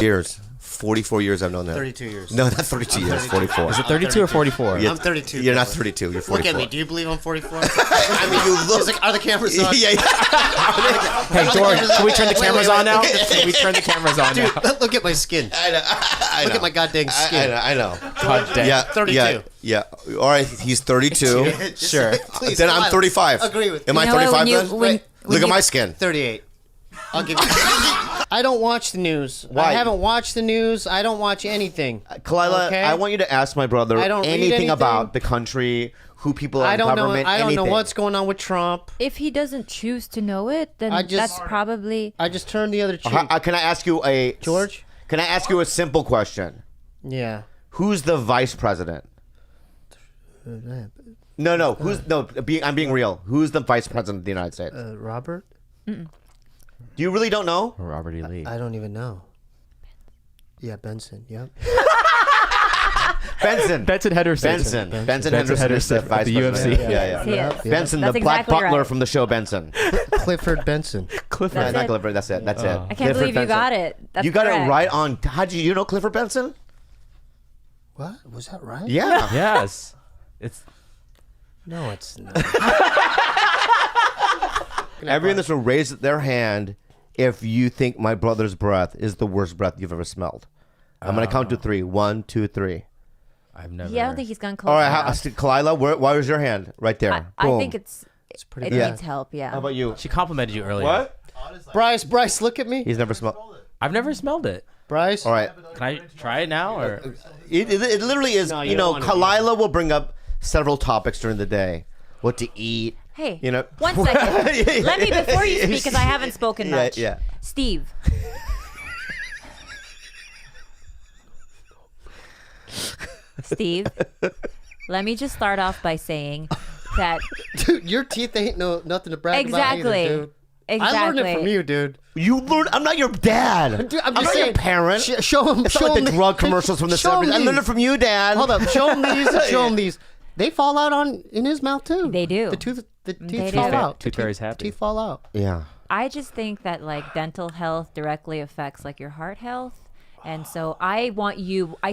years. 44 years I've known that. 32 years. No, not 32 years. 44. Is it 32 or 44? You're, I'm 32. You're not 32. You're 44. Look at me. Do you believe I'm 44? I mean, you look. Are the cameras on? Yeah. Hey, George, can we turn the cameras on now? Can we turn the cammers on now? Dude, look at my skin. I know. Look at my goddamn skin. I know. God damn. Yeah. 32. Yeah. All right. He's 32. Sure. Please, Then I'm 35. Agree with Am me. I You know what, 35 then? Look at my skin. 38. I'll give you. I don't watch the news. Why? I haven't watched the news. I don't watch anything. Kalila, Okay? I want you to ask my brother I don't read anything anything. about the country, who people are I in don't know. government, I don't know anything. what's going on with Trump. If he doesn't choose to know it, then I just- that's probably. I just turned the other cheek. Can I ask you George? Can I ask you a simple question? Yeah. Who's the vice president? No. I'm being real. Who's the vice president of the United States? Robert? You really don't know? Robert E. Lee. I don't even know. Yeah, Benson. Yep. Benson Henderson. Benson Henderson is the of vice the president. UFC. Yeah. He is. Benson, That's the black exactly butler right. from the show Benson. Clifford Benson. Clifford. That's Not it. Clifford. That's it. That's it. I can't Clifford believe you Benson. got it. That's You got correct. it right on. How did you know Clifford Benson? What? Was that right? Yeah. Yes. It's No, it's not. Everyone in this room raise their hand if you think my brother's breath is the worst breath you've ever smelled. I'm going to count to 3. 1, 2, 3. I've never. Yeah, I don't think he's gone close. All right, enough. Kalila, why was your hand? Right there. I Boom. think it's pretty it good. needs help. Yeah. How about you? She complimented you earlier. Bryce, look at me. He's never smelled. I've never smelled it. Bryce. All right. Can I try it now or? It literally is, No, you you know, don't wanna Kalila will bring up several topics during the day. What to eat. Hey, You know. 1 second. Let me before you speak because I haven't spoken Yeah, much. yeah. Steve. Steve, let me just start off by saying that Dude, your teeth ain't nothing to brag exactly, about either, dude. exactly. I learned it from you, dude. You learned. I'm not your dad. Dude, I'm not just your saying, parent. show him. It's show not like him the drug commercials from the show him 70s. I learned it these. from you, Dad. Hold up. Show him these. Show him these. They fall out in his mouth too. They do. The teeth They fall do. out. Tooth Fairy's happy. Teeth fall out. Yeah. I just think that like dental health directly affects like your heart health. And so I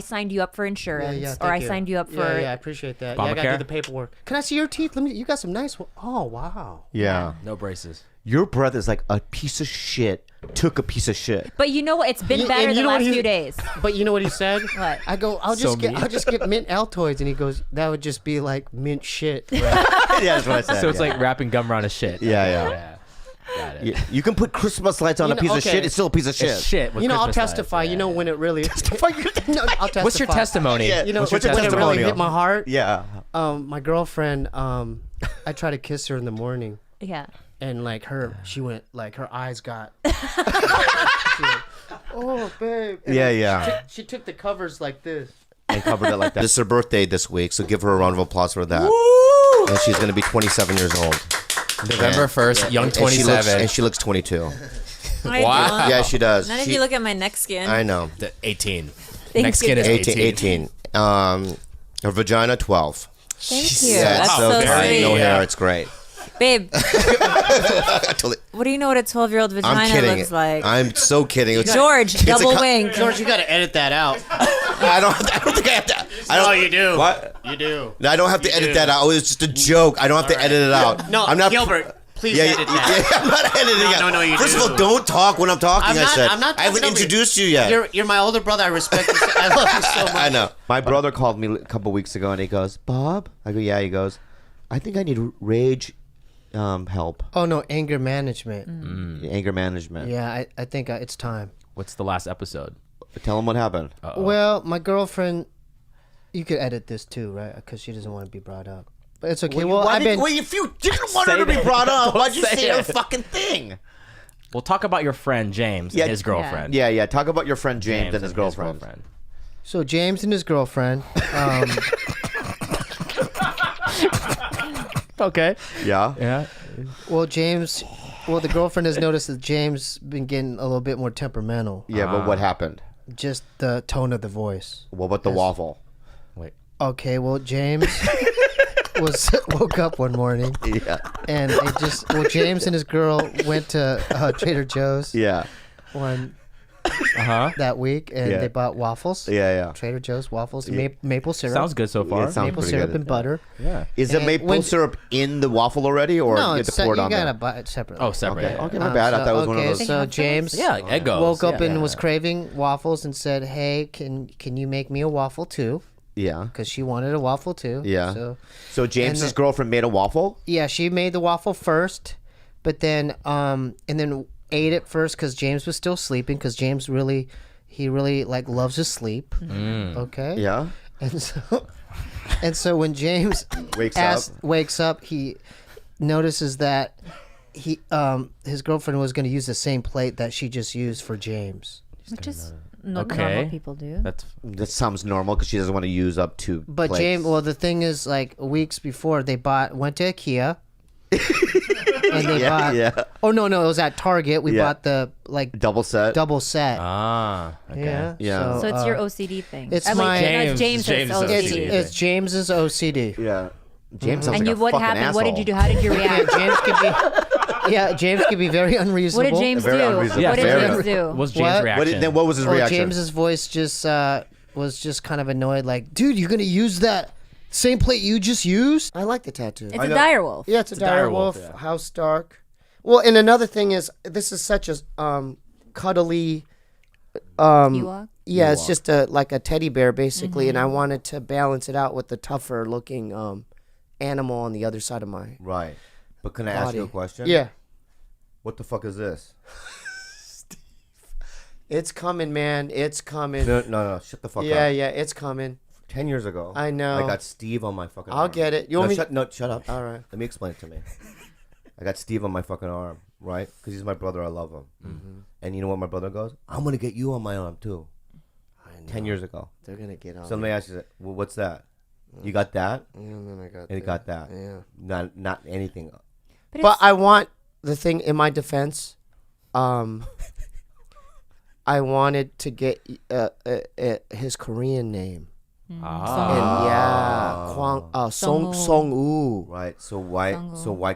signed you up for insurance, or I signed you up for. Yeah, I appreciate that. Yeah, I gotta Obamacare? do the paperwork. Can I see your teeth? You got some nice one. Oh wow. Yeah. No braces. Your breath is like a piece of shit took a piece of shit. But you know what? It's been You- better and the you know what last he- few days. But you know what he said? What? I go, I'll So just get mint Altoids, and he goes, that would just be like mint shit. Right? Yeah, that's what I said. So it's yeah. like wrapping gum around a shit. Yeah. Got it. You can put Christmas lights on You a know, piece of okay. shit. It's still a piece of shit. It's shit. with You know, I'll Christmas lights. testify. You know when it really. Testify. No, I'll testify. What's your testimony? Yeah. You know, What's your when it really testimonial? hit my heart. Yeah. My girlfriend. I tried to kiss her in the morning, Yeah. and like she went like her eyes got. She went, oh, babe. And Yeah. She took the covers like this. And covered it like that. It's her birthday this week, so give her a round of applause for that. And she's going to be 27 years old. November 1st, young And she looks- 27. And she looks 22. Wow. Yeah, she does. Not if She- you look at my neck skin. I know. 18. Thank Next skin is you. 18. 18. Her vagina, 12. Thank you. Yeah, That's so so very sweet. no hair. It's great. Babe, I totally- what do you know what a 12-year-old I'm vagina kidding. looks like? I'm so kidding. It's, George, it's a double co- wink. George, you got to edit that out. I don't think I have to. I don't, you do. What? You do. I don't have to edit do. that out. It was just a joke. I don't have to edit it out. No, I'm not. Gilbert, please Yeah, edit that. yeah, I'm not editing it. No, you First do. of all, don't talk when I'm talking. I'm I not- said. I'm not I haven't talking over you. introduced you yet. You're my older brother. I respect you. I love you so much. I know. My brother called me a couple weeks ago and he goes, "Bob." I go, "Yeah." He goes, "I think I need rage help, Oh no, anger management. anger management." Yeah, I think it's time. What's the last episode? Tell him what happened. Well, my girlfriend, you could edit this too, right? Because she doesn't want to be brought up. But it's okay. Well, Why I've been. if you didn't want her to be brought up, why'd you say her fucking thing? We'll talk about your friend James Yeah, and his girlfriend. Yeah. Talk about your friend James and his girlfriend. So James and his girlfriend. Okay. Yeah. Yeah. Well, the girlfriend has noticed that James been getting a little bit more temperamental. Yeah, but what happened? Just the tone of the voice. What about the waffle? Wait. Okay, well, James woke up one morning Yeah. and James and his girl went to Trader Joe's. Yeah. One, that week, and Yeah. they bought waffles. Yeah. Trader Joe's waffles, maple syrup. Sounds good so far. Yeah, it sounds maple pretty syrup good. and butter. Yeah. Is the And maple when- syrup in the waffle already, or No, you have it's to pour it you on gotta there? buy it separately. Oh, separate. Okay, yeah. okay, my bad. I thought it was one of those. So James Yeah, like Eggos. woke up yeah. and was craving waffles and said, "Hey, can you make me a waffle too?" Yeah. Because she wanted a waffle too. Yeah. So James's and girlfriend made a waffle. Yeah, she made the waffle first, but then and then ate it first because James was still sleeping. Because James really like loves his sleep. Okay. Yeah. And so when James wakes up, he notices that his girlfriend was going to use the same plate that she just used for James. Which is not Okay. normal people do. That sounds normal because she doesn't want to use up two. But plates. James, well, the thing is, like weeks before, they went to IKEA, and they bought. Yeah. Oh no, it was at Target. We Yeah. bought the Double set. double set. Ah. Okay. Yeah. Yeah. So it's your OCD thing. it's Like, my- no, it's James' James's OCD. It's, OCD. it's James's OCD. Yeah. James sounds And like you, a what fucking happened? asshole. What did you do? How did you Yeah, react? James could be. Yeah, James could be very unreasonable. What did James Very do? unreasonable. What did Very James unreasonable. do? What's James' What? reaction? Then what was his Well, reaction? James's voice just was just kind of annoyed, like, dude, you're gonna use that same plate you just used? I like the tattoo. It's a dire wolf. Yeah, it's a dire wolf, wolf. yeah. House dark. Well, and another thing is, this is such a cuddly. Ewok? Yeah, it's just like a teddy bear basically, and I wanted to balance it out with the tougher looking animal on the other side of my Right. But can I ask you a body. question? Yeah, What the fuck is this? it's coming, man. It's coming. No. Shut the fuck Yeah, up. yeah, it's coming. 10 years ago. I know. I got Steve on my fucking I'll arm. get it. You No, want me? shut up. All right. Let me explain it to me. I got Steve on my fucking arm, right? Because he's my brother. I love him. Mm-hmm. And you know what my brother goes? I'm going to get you on my arm, too. 10 years ago. They're gonna get on. So let me ask you, well, what's that? You got that? And then I got. And you got that? Yeah. Not anything. But I want the thing in my defense. I wanted to get his Korean name. And yeah, Song Woo. Right. So why?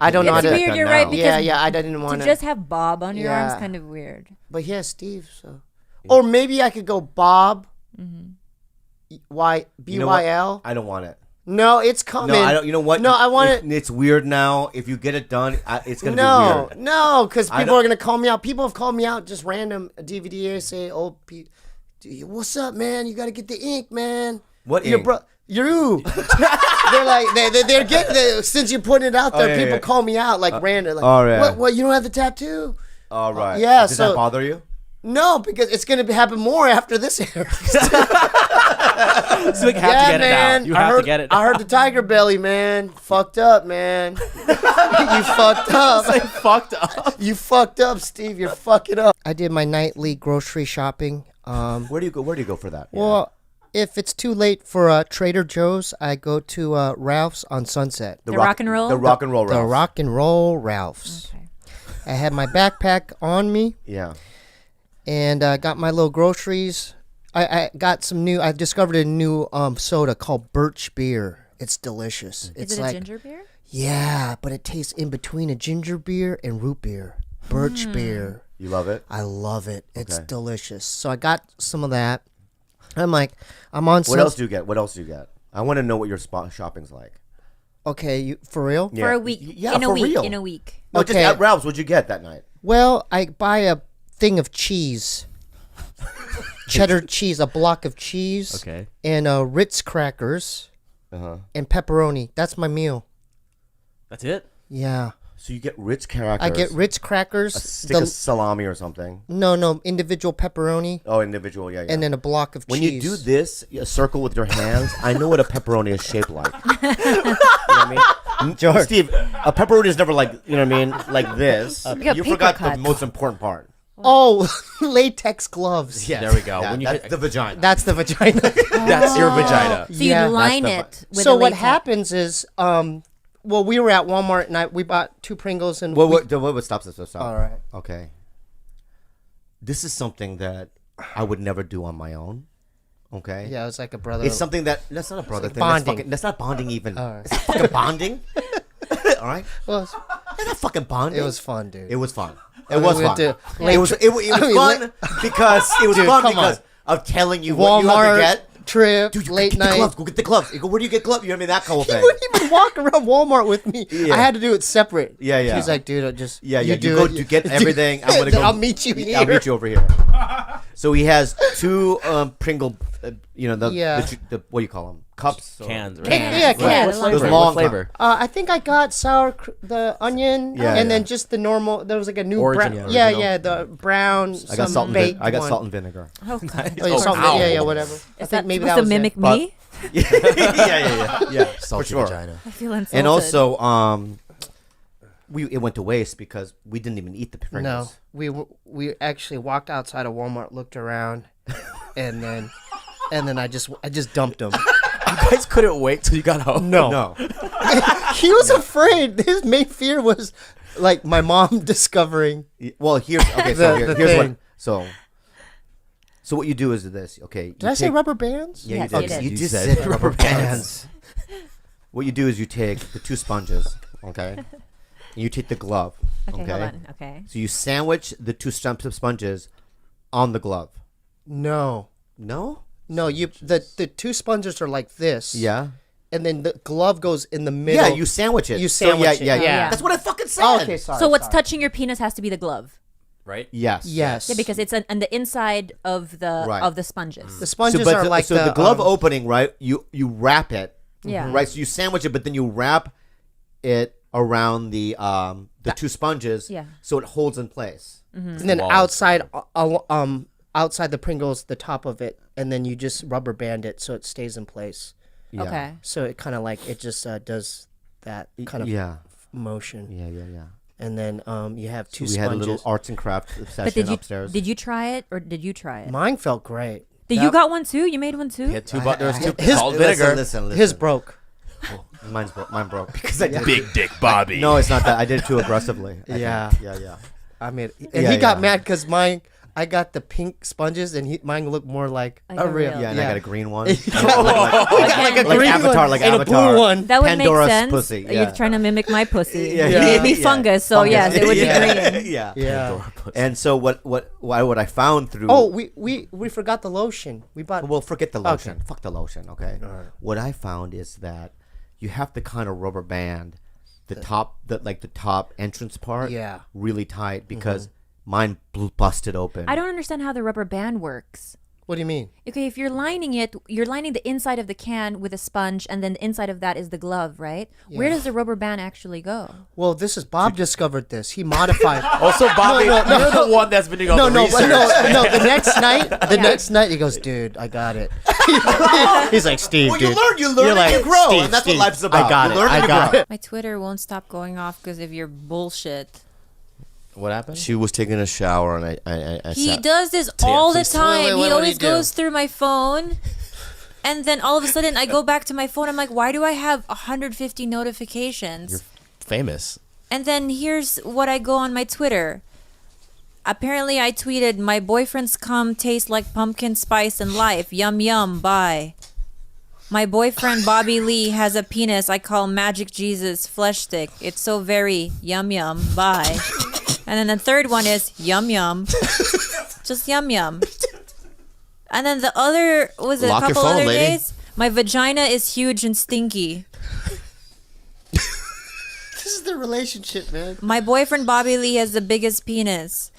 I don't know how It's to- weird, you're right, because Yeah, I didn't want To just have Bob on your arm Yeah. is kind of weird. But he has Steve, so. Or maybe I could go Bob. BYL. I don't want it. No, it's coming. No, I don't. You know what? No, I want it. It's weird now. If you get it done, it's gonna be No, weird. no, because I people don't- are gonna call me out. People have called me out just random DVD. Say, "Oh, Pete, what's up, man? You got to get the ink, man." What Your ink? bro, you. They're like they're getting since you put it out there. yeah, people yeah. call me out like random. Like, oh, yeah. What? You don't have the tattoo? All right. Yeah, Does so- that bother you? No, because it's gonna happen more after this airs. So you have to get man. it out. You have heard, to get it. I heard the tiger belly, man. Fucked up, man. You fucked up. fucked up. You fucked up, Steve. You're fucking up. I did my nightly grocery shopping. Where do you go? Where do you go for that? Well, if it's too late for Trader Joe's, I go to Ralph's on Sunset. The rock and roll? The rock and roll. The Ralph's. rock and roll Ralph's. Okay. I had my backpack on me Yeah. and got my little groceries. I got some new. I discovered a new soda called Birch Beer. It's delicious. Is It's it a like ginger beer? yeah, but it tastes in between a ginger beer and root beer. Birch beer. You love it. I love it. It's Okay. delicious. So I got some of that. I'm like, I'm on. What else do you get? What else do you get? I want to know what your shopping's like. Okay, you for real? For a week. Yeah, in a for week. real. In a week. No, just Okay. at Ralph's. What'd you get that night? Well, I buy a thing of cheese, cheddar cheese, a block of cheese, Okay. and Ritz crackers and pepperoni. That's my meal. That's it. Yeah, So you get Ritz crackers. I get Ritz crackers. a stick of salami or something. No, individual pepperoni, Oh, individual. Yeah, yeah. and then a block of when cheese. you do this, a circle with your hands, I know what a pepperoni is shaped like. You know what I mean? George. Steve, a pepperoni is never like, you know what I mean? Like this. got You paper forgot cuts. the most important part. Oh, latex gloves. Yes. There we go. Yeah, When you that's hit- the vagina. That's the vagina. That's your vagina. So Yeah. you line That's it with So a what latex. happens is, well, we were at Walmart and we bought 2 Pringles and What, stop. All right. Okay. This is something that I would never do on my own. Okay. Yeah, it was like a brother. It's something that's not a brother like thing. bonding. That's not bonding even. All right. It's not fucking bonding. All right. Well, Isn't that fucking bonding? It was fun, dude. It was fun. I It mean, was we fun. went to It was fun because it was Dude, fun come because on. of telling you what you have to Walmart get. trip, Dude, you late get the night. gloves. Go get the gloves. You go, where do you get gloves? You know what I mean? That whole He thing. wouldn't even walk around Walmart with me. Yeah. I had to do it separate. Yeah, yeah. She's like, dude, I just Yeah, you yeah. do You go it. to get everything. I'm gonna Then go. I'll meet you here. I'll meet you over here. So he has two Pringle, the what do you call them? Cups, or Cans, right? Yeah, cans. What Those flavor? long What flavor? I think I got the onion, Yeah, and yeah. then just the normal. There was like a new Original. brown. Yeah, Yeah, the brown. I got some baked I got one. salt and vinegar. Oh, God. Oh, yeah, salt, ow. yeah, whatever. I Is think that maybe supposed that to was mimic it. me? Yeah. Salty For sure. vagina. I feel insulted. And also, it went to waste because we didn't even eat the Pringles. No, we actually walked outside of Walmart, looked around, and then I just dumped him. You guys couldn't wait till you got home. No. He was afraid. His main fear was like my mom discovering. Well, here's The here's thing. what. So what you do is this. Okay. Did I say rubber bands? Yeah, Yes, you you did. did. You just said said rubber bands. What you do is you take the two sponges, okay, and you take the glove, Okay, okay. hold on. Okay. So you sandwich the two sponges on the glove. No, No. you the two sponges are like this. Yeah. and then the glove goes in the middle. Yeah, you sandwich it. You So, sandwich it. yeah. Yeah. That's what I fucking said. Oh, okay, sorry. So what's sorry. touching your penis has to be the glove. Right? Yes. Yes. Yeah, because it's on the inside of the Right. of the sponges. the sponges but are the, like so the glove um, opening, right? You wrap it. Yeah. Right. So you sandwich it, but then you wrap it around the two sponges. Yeah. So it holds in place. and then Walls. outside the Pringles, the top of it, and then you just rubber band it so it stays in place. Yeah. Okay. So it kind of like it just does that kind of Yeah. motion, Yeah. and then you have two We had a sponges. little arts and crafts But session upstairs. did you try it or did you try it? Mine felt great. Did you got one too? You made one too? He had two butters, two his- salt vinegar. Listen. His broke. Mine broke because I did. Big Dick Bobby. No, it's not that. I did it too aggressively. I Yeah. think. Yeah. I mean, and Yeah, he got yeah. mad because mine. I got the pink sponges, and mine looked more like Like a a real. real. Yeah, and I got a green one. like Like a like green Avatar, one like and Avatar. a blue one. That would Pandora's make sense. pussy, You're yeah. trying to mimic my pussy. Yeah, You yeah, gave me yeah. fungus, so yes, it would be green. Yeah. Yeah. And so what I found through. Oh, we forgot the lotion. We bought. Well, forget the lotion. Okay. Fuck the lotion. Okay. What I found is that you have to kind of rubber band the top entrance part. Yeah. Really tight because mine busted open. I don't understand how the rubber band works. What do you mean? Okay, if you're lining the inside of the can with a sponge, and then the inside of that is the glove, right? Where does the rubber band actually go? Well, this is Bob discovered this. He modified. Also, Bobby, No, you're the one that's been doing all no, the no, research. no. The next night, he goes, "Dude, I got it." He's like, "Steve, Well, dude, you learn You're and like, you grow, Steve, and that's Steve, what life's about. I got You it. learn and I you got grow. it." My Twitter won't stop going off because of your bullshit. What happened? She was taking a shower and I He sat. does this all the please. time. Wait, He what always did he do? goes through my phone. And then all of a sudden I go back to my phone. I'm like, why do I have 150 notifications? You're famous. And then here's what I go on my Twitter. Apparently I tweeted, my boyfriend's cum tastes like pumpkin spice and life. Yum yum, bye. My boyfriend Bobby Lee has a penis I call Magic Jesus Flesh Stick. It's so very yum yum, bye. And then the third one is yum yum. Just yum yum. And then the other was it a Lock your couple phone, other lady. days? My vagina is huge and stinky. This is the relationship, man. My boyfriend Bobby Lee has the biggest penis.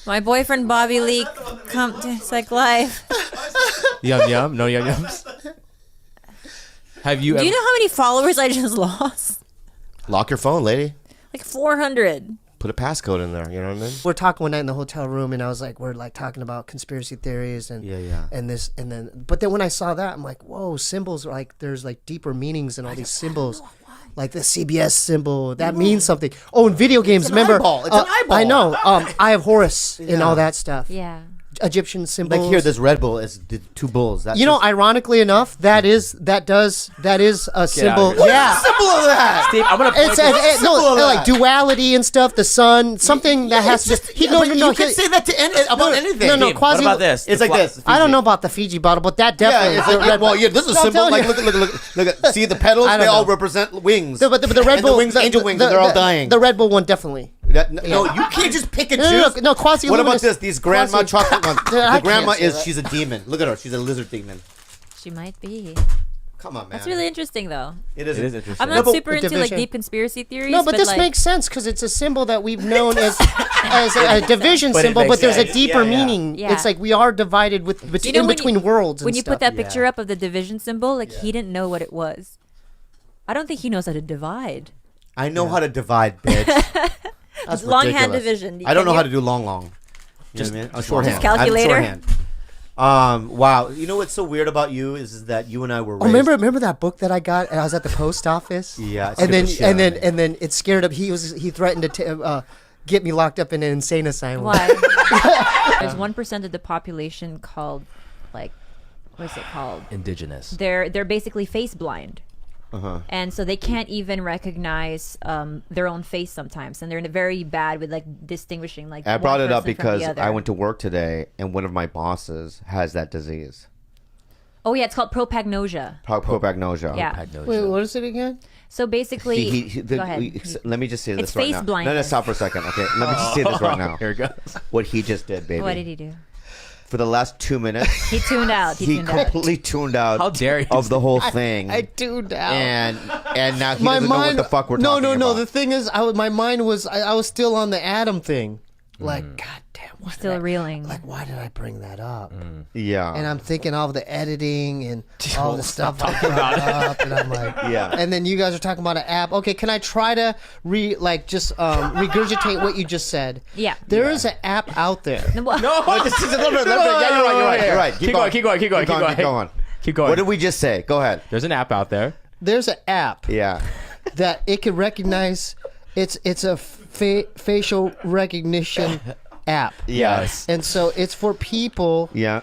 My boyfriend Bobby Lee tastes like life. Yum yum. No yum yums. Have you Do ever? you know how many followers I just lost? Lock your phone, lady. Like 400. Put a passcode in there. You know what I mean? We're talking one night in the hotel room, and I was like, we're like talking about conspiracy theories and Yeah. and this and then. But then when I saw that, I'm like, whoa, symbols are like there's like deeper meanings in all these symbols. Like the CBS symbol, that means something. Oh, in video games, an remember? eyeball. It's an eyeball. I know. I have Horus and all that stuff. Yeah. Egyptian symbols. Like here, this Red Bull is the two bulls. That's Ironically enough, that is a symbol. What's Yeah. the symbol of that? Steve, I'm gonna point It's like duality and stuff. The sun, something that has You can say that to about anything. No, Steve, quasi. what about this? It's The like this. I don't know about the Fiji bottle, but that definitely. Yeah, it's like, well, yeah, this is a No, I'm symbol. telling Like, you. look at. See the petals? I They don't all know. represent wings. But the Red And Bull, the wings, angel wings, and they're all dying. The Red Bull one definitely. No, you can't just pick and No, choose. no, quasi. What about this? These grandma chocolate ones. Dude, I The grandma can't say is that. she's a demon. Look at her. She's a lizard demon. She might be. Come on, man. That's really interesting, though. It It is is. interesting. I'm No, not but super into like division. deep conspiracy theories. No, but this like, makes sense because it's a symbol that we've known as a division But it symbol, makes but there's a sense. deeper Yeah, yeah. meaning. Yeah. It's like we are divided in between worlds. When and you stuff. put that picture up of the division symbol, like he didn't know what it was. I don't think he knows how to divide. I know how to divide, bitch. That's Longhand ridiculous. division. I don't Can know you? how to do long. Just shorthand. calculator? I'm shorthand. Wow. You know what's so weird about you is that you and I were raised. Oh, remember that book that I got? And I was at the post office. Yeah, it and then scared the shit out of me. it scared him. He threatened to get me locked up in an insane asylum. Why? There's 1% of the population called, like, what's it called? Indigenous. They're basically face blind. And so they can't even recognize their own face sometimes, and they're very bad with like distinguishing. Like I brought one it up person from because the other. I went to work today and one of my bosses has that disease. Oh yeah, it's called propagnosia. Propagnosia. Yeah. Wait, what is it again? So basically, go ahead. Let me just say It's this right face now. No, blindness. stop for a second. Okay, let me just say this right now. Here it goes. What he just did, baby. What did he do? For the last 2 minutes, He tuned out. he tuned out. completely tuned out. How dare you, of the whole thing. I tuned out. and now he doesn't know what the fuck we're talking about. No. The thing is, my mind was I was still on the atom thing. Like, God damn, why Still did I, reeling. like, why did I bring that up? Yeah. And I'm thinking all of the editing and all the stuff I brought up, and I'm like, Yeah. And then you guys are talking about an app. Okay, can I try to regurgitate what you just said? Yeah. There is an app out there. Well, Oh, just a little bit. Yeah, you're right. Keep going. Keep going. Keep going. What did we just say? Go ahead. There's an app out there. There's an app Yeah. that it can recognize. It's a facial recognition app. Yes. And so it's for people. Yeah.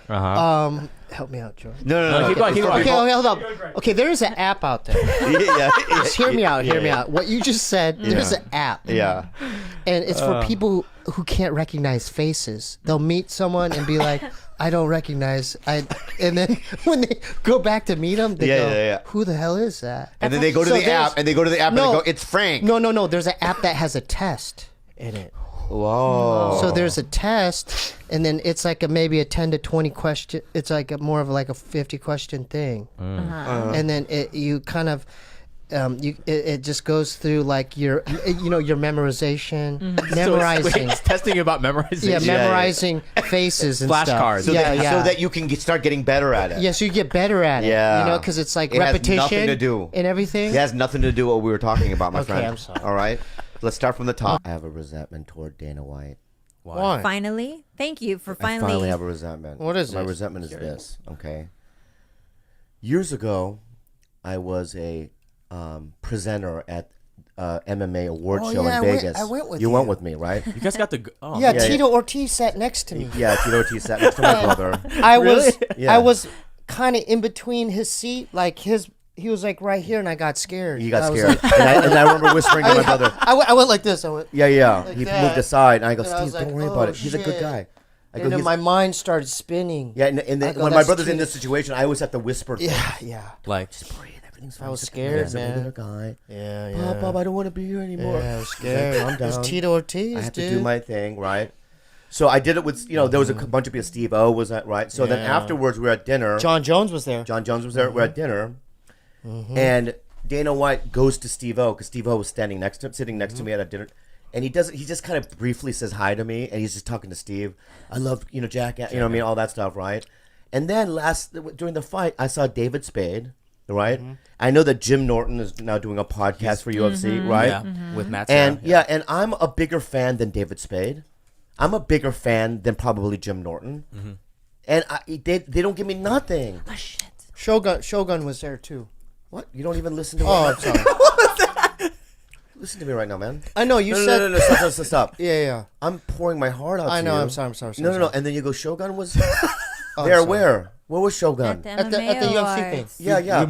Help me out, George. No. keep going, keep going. Okay, hold up. Okay, there's an app out there. Yeah. Just hear me out. Hear me out. What you just said. There's an app. Yeah. And it's for people who can't recognize faces. They'll meet someone and be like, "I don't recognize." And then when they go back to meet them, they go, Yeah. "Who the hell is that?" And then they go to So the there's- app, and they go to the app, and No. they go, "It's Frank." No. There's an app that has a test in it. Whoa. So there's a test, and then it's like maybe a 10 to 20 question. It's like more of like a 50 question thing, and then you kind of. It just goes through like your memorization, memorizing, It's testing you about memorizing. memorizing faces and Flashcards. stuff. So that you can start getting better at it. Yeah, so you get better at it. Yeah. because it's like It has repetition nothing to do. and everything. It has nothing to do with what we were talking about, my Okay, friend. I'm sorry. All right. Let's start from the top. I have a resentment toward Dana White. Why? finally, thank you for I finally have a resentment. What is My this? resentment is this. Okay. Years ago, I was a presenter at MMA award Oh, show yeah, in Vegas. I went with you. you. Went with me, right? You guys got the. Oh, Yeah, Yeah, Tito Ortiz sat next to me. Yeah, Tito Ortiz sat next to my brother. I was Yeah. I was kind of in between his seat, like he was like right here, and I got scared. You got I was scared, like- and I remember whispering to my brother. I went like this. I went, Yeah. Like He that. moved aside, and I go, And I Steve, was like, don't worry oh, about it. He's a good shit. guy. I go, and then "He's-" my mind started spinning. Yeah, and I go, when my "That's brother's in Tito." this situation, I always have to whisper. things. Yeah. like. Breathe, everything's fine. I was He's a- scared, he's a man. regular guy. Yeah. Pop, I don't want to be here anymore. Yeah, I was scared. Calm It was down. Tito Ortiz, I have dude. to do my thing, right? So I did it with, there was a bunch of people. Steve O was that, right? So then Yeah. afterwards, we were at dinner. John Jones was there. John Jones was there. We're at dinner, and Dana White goes to Steve O because Steve O was sitting next to me at a dinner, and he just kind of briefly says hi to me, and he's just talking to Steve. I love Jack, what I mean, all that stuff, right? And then during the fight, I saw David Spade, right? I know that Jim Norton is now doing a podcast for UFC, right? Yeah, with Matt. And Sarah. and I'm a bigger fan than David Spade. I'm a bigger fan than probably Jim Norton. And they don't give me nothing. Oh shit. Shogun was there too. What? You don't even listen to Oh, what? I'm sorry. Listen to me right now, man. I know you No, said. no, stop. Yeah. I'm pouring my heart out. I to know. you. I'm sorry. No. And then you go, Shogun was Oh, there. sorry. Where was Shogun? At the At the MMA UFC thing. awards. Yeah.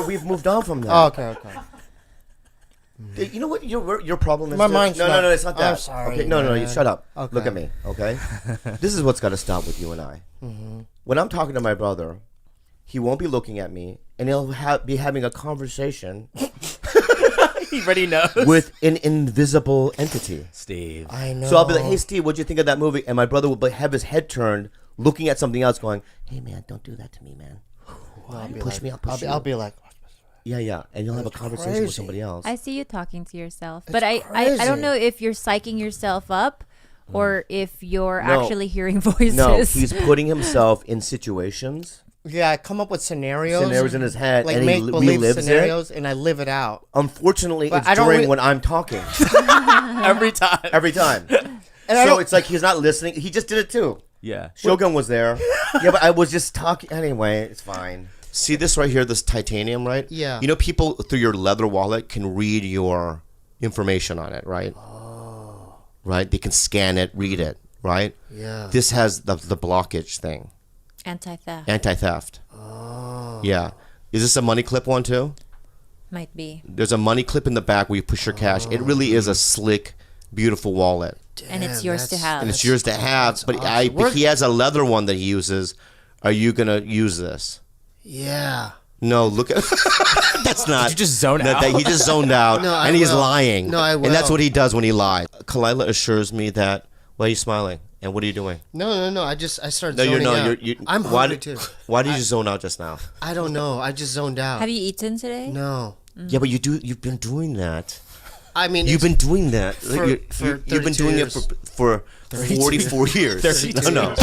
We've moved on from that. Oh, okay. You know what your problem is? My mind's no, it's not that. I'm sorry, Okay, no, you man. shut up. Okay. Look at me, okay? This is what's got to stop with you and I. When I'm talking to my brother, he won't be looking at me, and he'll be having a conversation He already knows. with an invisible entity. Steve. I know. So I'll be like, "Hey, Steve, what'd you think of that movie?" And my brother will have his head turned, looking at something else, going, "Hey, man, don't do that to me, man. Push me, I'll push you." I'll be like, Yeah, and you'll have a conversation with crazy. somebody else. I see you talking to yourself, but I crazy. don't know if you're psyching yourself up or if you're No. actually hearing voices. No, he's putting himself in situations. yeah, I come up with scenarios In his head, like and make he believe relives scenarios, and I live it out. Unfortunately, But it's I don't during re- when I'm talking. Every time. Every time. And I So don't- it's like he's not listening. He just did it too. Yeah. Shogun was there. Yeah, but I was just talking. Anyway, it's fine. See this right here, this titanium, right? Yeah. You know, people through your leather wallet can read your information on it, right? Oh. Right? They can scan it, read it, right? Yeah. This has the blockage thing, Anti-theft. anti-theft. Oh. Yeah. Is this a money clip one too? Might be. There's a money clip in the back where you push your cash. It really is a slick, beautiful wallet. And it's yours to have. And it's yours to have. But but he has a leather one that he uses. Are you going to use this? Yeah. No, look at that's not. Did you just zone out? He just zoned out, No, I and he's will. lying. No, I And that's will. what he does when he lies. Kalila assures me that. Why are you smiling? And what are you doing? No. I started No, zoning out. you're. I'm why hungry did, too. Why did you zone out just now? I don't know. I just zoned out. Have you eaten today? No. Yeah, but you've been doing that. I mean, You've been doing that. For You've been 32 doing years. it for 44 years. 32 No. years.